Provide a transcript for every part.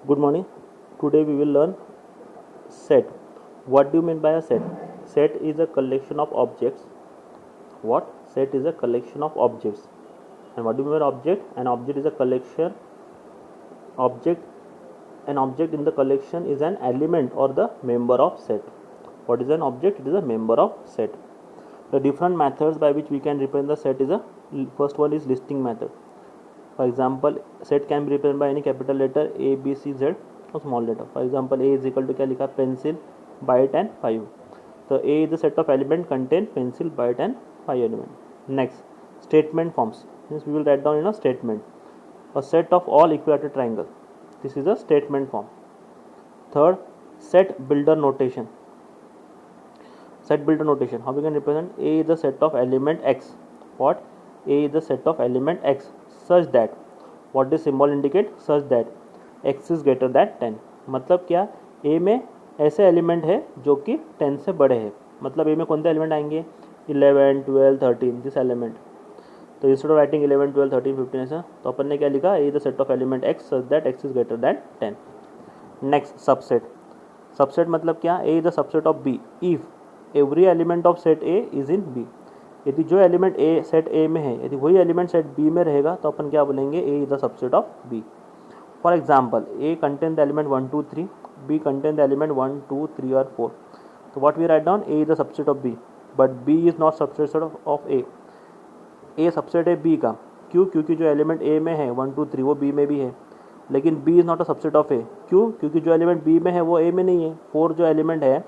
Good morning. Today we will learn set. What do you mean by a set? Set is a collection of objects. What? Set is a collection of objects. And what do you mean by object? An object is a collection. Object. An object in the collection is an element or the member of set. What is an object? It is a member of set. The different methods by which we can represent the set is a first one is listing method. For example, set can be represented by any capital letter A, B, C, Z or small letter. For example, A is equal to क्या लिखा pencil, byte and 5. So A is the set of element contain pencil, byte and 5 element. Next, statement forms. Means we will write down in a statement. A set of all equilateral triangle. This is a statement form. Third, set builder notation. Set builder notation. How we can represent? A is the set of element X. What? A is the set of element X such that, what does symbol indicate? Such that x is greater than 10. मतलब क्या? A में ऐसे element है जो कि 10 से बड़े हैं. मतलब A में कौन से एलिमेंट आएंगे? 11, 12, 13 दिस एलिमेंट. तो इंस्टेड ऑफ राइटिंग 11, 12, 13, 15 ऐसा तो अपन ने क्या लिखा? A is the set of element x such that x is greater than 10. Next subset. Subset मतलब क्या? A is the subset of B if every element of set A is in B. यदि जो element ए set ए में है यदि वही element set B में रहेगा तो अपन क्या बोलेंगे? A is the subset of B. For example, A contain the element 1, 2, 3, B contain the element 1, 2, 3 और 4. तो what we write down? A is the subset of B but B is not subset of A. A subset है B का. क्यों? क्योंकि जो element ए में है 1, 2, 3 वो बी में भी है, लेकिन B is not a subset of A. क्यों? क्योंकि जो एलिमेंट बी में है वो ए में नहीं है. 4 जो एलिमेंट है,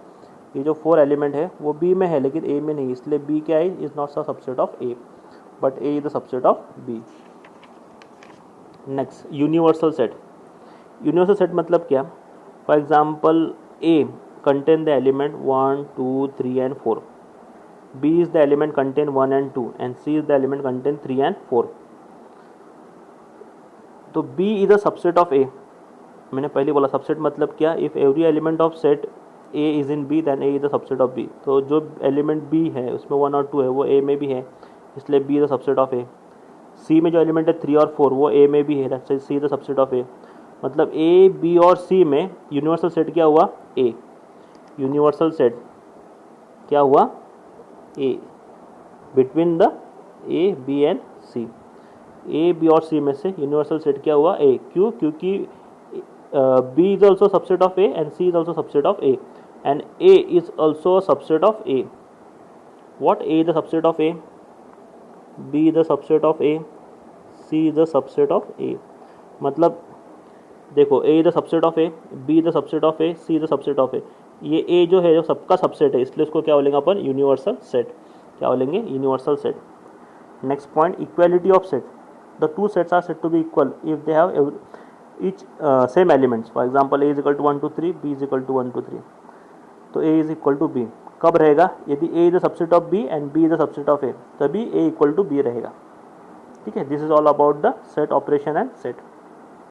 ये जो 4 एलिमेंट है वो बी में है लेकिन ए में नहीं, इसलिए बी क्या है? Is not the subset of A but A is the subset of B. Next, universal set. Universal set मतलब क्या? For example, A contain the element 1, 2, 3 and 4. B is the element contain 1 and 2 and C is the element contain 3 and 4. तो B is the subset of A. मैंने पहले बोला subset मतलब क्या? If every element of set A is in B then A is the subset of B. तो जो element B है उसमें 1 और 2 है वो A में भी है, इसलिए B is the subset of A. C में जो एलिमेंट है 3 और 4 वो A में भी है, that's why C is the subset of A. मतलब A, B और C में यूनिवर्सल सेट क्या हुआ? A. यूनिवर्सल सेट क्या हुआ? A. Between the A, B and C. A, B और C में से यूनिवर्सल सेट क्या हुआ? A. क्यों? क्योंकि B is also subset of A and C is also subset of A and A is also a subset of A. What? A is the subset of A, B is the subset of A, C is the subset of A. मतलब देखो, A is the subset of A, B is the subset of A, C is the subset of A. ये A जो है जो सबका subset है, इसलिए उसको क्या बोलेंगे अपन? Universal set. क्या बोलेंगे? Universal set. Next point, equality of set. The two sets are said to be equal if they have each same elements. For example, A is equal to 1, 2, 3, B is equal to 1, 2, 3. तो A is equal to B कब रहेगा? यदि A is the subset of B and B is the subset of A, तभी A equal to B रहेगा. ठीक है. This is all about the set operation and set.